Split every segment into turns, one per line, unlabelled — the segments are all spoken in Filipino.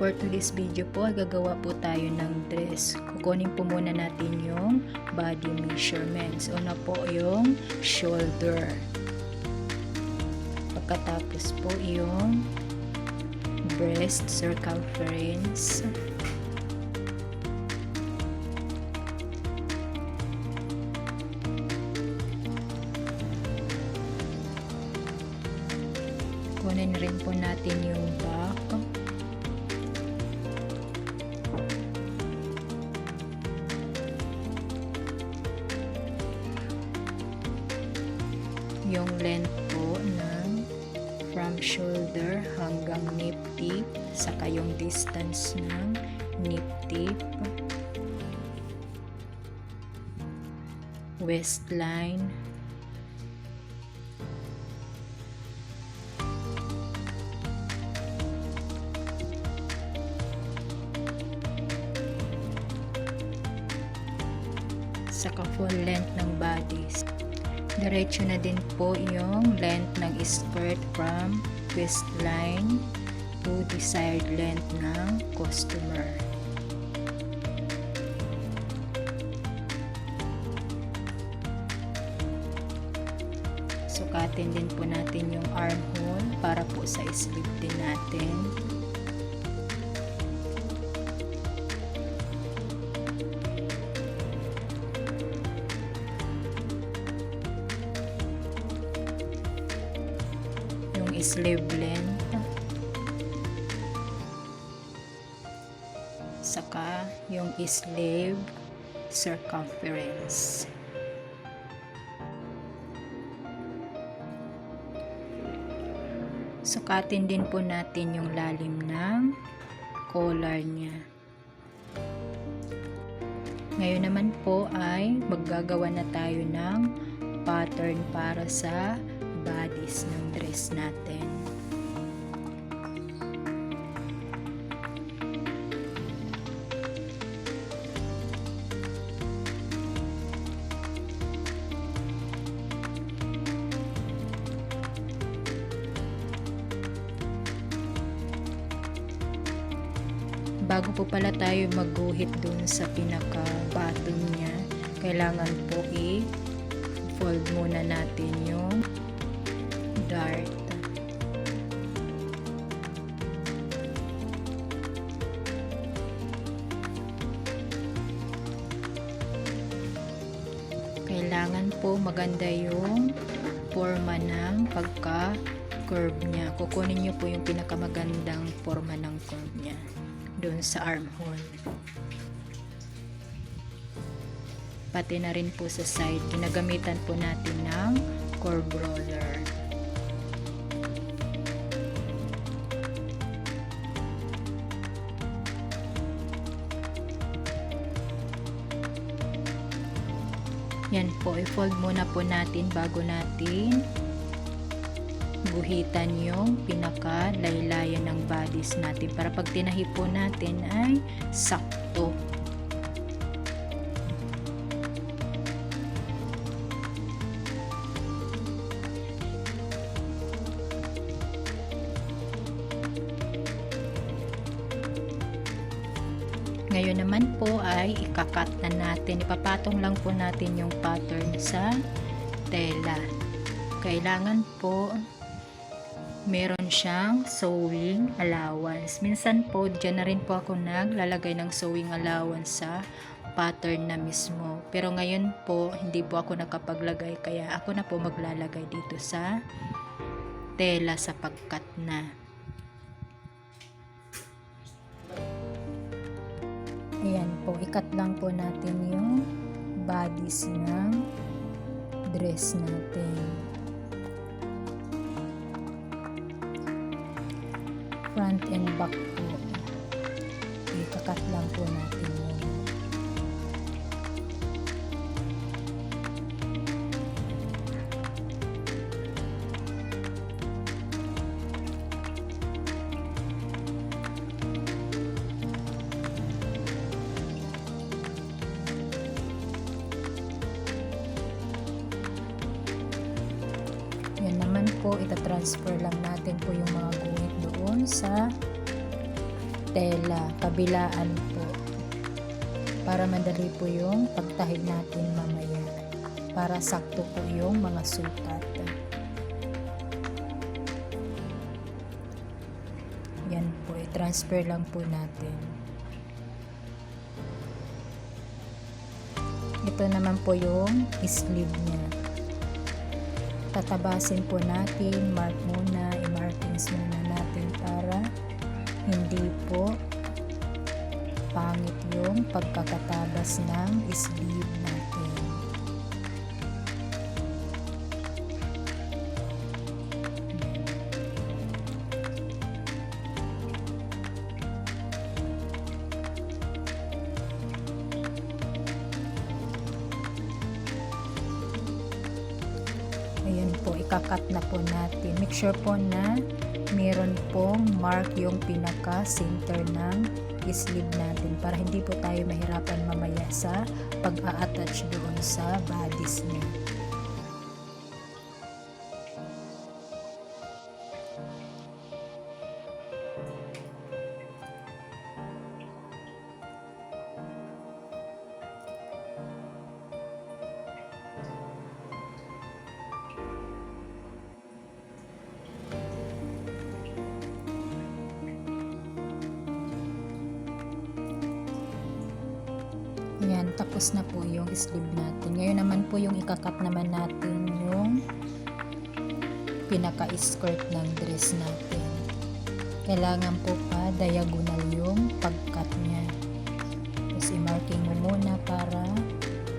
For today's video po, gagawa po tayo ng dress. Kukunin po muna natin yung body measurements. Una po yung shoulder. Pagkatapos po yung breast circumference. Kunin rin po natin yung back. Yung length po ng from shoulder hanggang nip tip, saka yung distance ng nip tip, waistline, saka full length ng bodies. Diretso na din po yung length ng skirt from waistline to desired length ng customer. Sukatin din po natin yung armhole para po sa sleeve din natin. Sleeve length, saka yung sleeve circumference. Sukatin din po natin yung lalim ng collar niya. Ngayon naman po ay maggagawa na tayo ng pattern para sa bodies ng dress natin. Bago po pala tayo magguhit dun sa pinaka-bottom niya, kailangan po i-fold muna natin yung dart. Kailangan po maganda yung forma ng pagka-curve niya. Kukunin niyo po yung pinakamagandang forma ng curve niya doon sa armhole. Pati na rin po sa side, ginagamitan po natin ng curve roller. Yan po, i-fold muna po natin bago natin guhitan yung pinaka-laylayan ng bodies natin para pag tinahi po natin ay sakto. Ngayon naman po ay ikakat na natin. Ipapatong lang po natin yung pattern sa tela. Kailangan po meron siyang sewing allowance. Minsan po, dyan na rin po ako naglalagay ng sewing allowance sa pattern na mismo. Pero ngayon po, hindi po ako nakapaglagay. Kaya ako na po maglalagay dito sa tela sa pagkat na. Ayan po, ikat lang po natin yung bodies ng dress natin. Front and back po. Ikakat lang po natin yun. Yan naman po, ita-transfer lang natin po yung mga guhit doon sa tela, kabilaan po. Para madali po yung pagtahid natin mamaya. Para sakto po yung mga sukat. Yan po, i-transfer lang po natin. Ito naman po yung sleeve niya. Tatabasin po natin, mark muna, i-markings muna natin para hindi po pangit yung pagkakatabas ng sleeve natin. Ayan po, ikakat na po natin. Make sure po na meron pong mark yung pinaka-center ng sleeve natin para hindi po tayo mahirapan mamaya sa pag-a-attach doon sa bodies niya. Ayan, tapos na po yung sleeve natin. Ngayon naman po yung ikakat naman natin yung pinaka-skirt ng dress natin. Kailangan po pa diagonal yung pagkat niya. Tapos i-marking mo muna para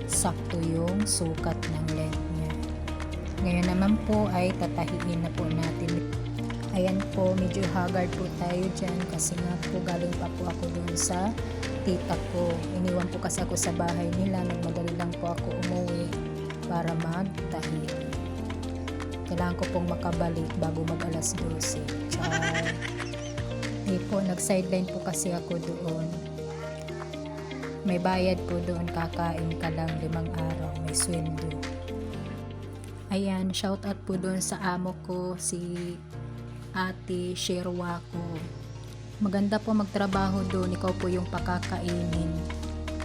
sakto yung sukat ng length niya. Ngayon naman po ay tatahiin na po natin. Ayan po, medyo haggard po tayo dyan kasi nga po galing pa po ako doon sa tita ko. Iniwan po kasi ako sa bahay nila. Nagmadali lang po ako umuwi para magtahi. Kailangan ko pong makabalik bago mag alas 12. Di po, nag-sideline po kasi ako doon. May bayad po doon, kakain ka lang 5 araw. May sweldo. Ayan, shout out po doon sa amo ko, si Ate Sherwa ko. Maganda po magtrabaho doon, ikaw po yung pakakainin.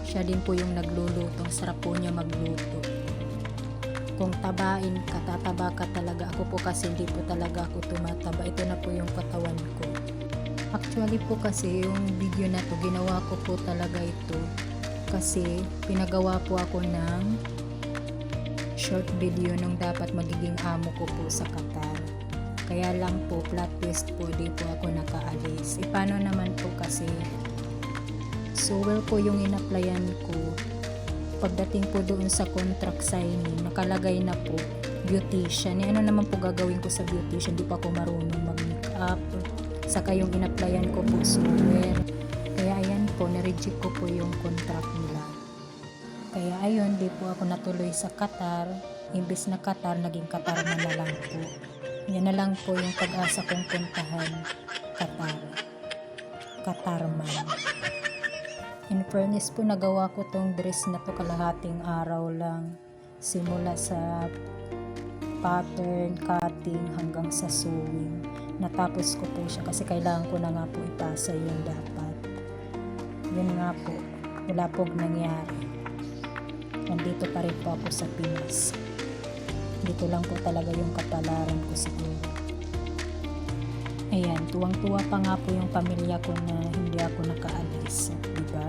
Siya din po yung nagluluto, sarap po niya magluto. Kung tabain ka, tataba ka talaga. Ako po kasi hindi po talaga ako tumataba. Ito na po yung katawan ko. Actually po kasi yung video na to, ginawa ko po talaga ito. Kasi pinagawa po ako ng short video nung dapat magiging amo ko po sa Qatar. Kaya lang po, plot twist po, di po ako nakaalis. Paano naman po kasi, Sewell po yung in-applyan ko. Pagdating po doon sa contract signing, nakalagay na po, beautician. Ano naman po gagawin ko sa beautician? Di pa ako marunong mag-makeup. Saka yung in-applyan ko po, Sewell. Kaya ayan po, na-reject ko po yung contract nila. Kaya ayun, di po ako natuloy sa Qatar. Imbes na Qatar, naging Qatar na lang po. Yan na lang po yung pag-asa kong puntahan, Qatar. Qatar man. In fairness po, nagawa ko tong dress na to kalahating araw lang. Simula sa pattern, cutting, hanggang sa sewing. Natapos ko po siya kasi kailangan ko na nga po ipasa yung dapat. Yun nga po, wala pong nangyari. Nandito pa rin po ako sa Pinas. Dito lang po talaga yung kapalaran ko siguro. Ayan, tuwang-tuwa pa nga po yung pamilya ko na hindi ako nakaalis, diba?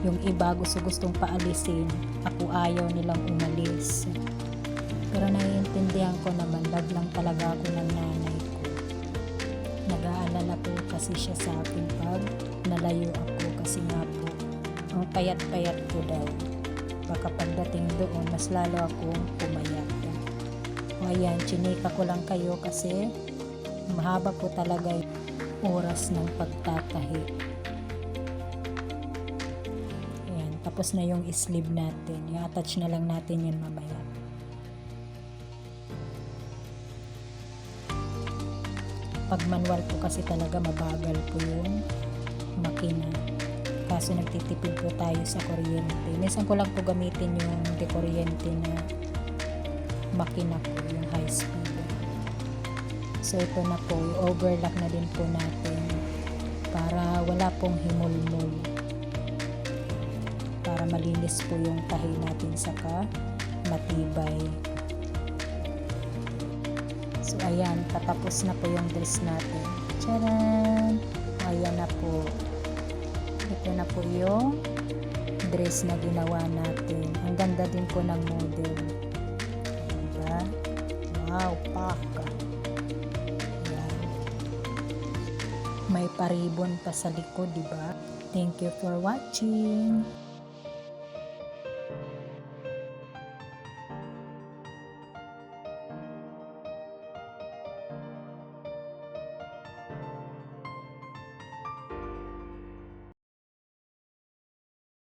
Yung iba gustong paalisin, ako ayaw nilang umalis. Pero naiintindihan ko naman, love lang talaga ako ng nanay ko. Nag-aalala po kasi siya sa akin pag nalayo ako kasi nga po, ang payat-payat ko daw. Baka pagdating doon, mas lalo akong pumayat. O ayan, chinika ko lang kayo kasi mahaba po talaga yung oras ng pagtatahi. Ayan, tapos na yung sleeve natin. I-attach na lang natin yan mamaya. Pag manual po kasi talaga mabagal po yung makina. Kaso nagtitipid po tayo sa kuryente. Minsan ko lang po gamitin yung dekuryente na makina po, yung high speed. So ito na po, i-overlock na din po natin para wala pong himulmol. Para malinis po yung tahi natin saka matibay. So ayan, patapos na po yung dress natin. Tcharan! Ayan na po. Ito na po yung dress na ginawa natin. Ang ganda din po ng model. Diba? Wow, paka. Ayan. May paribon pa sa likod, diba? Thank you for watching.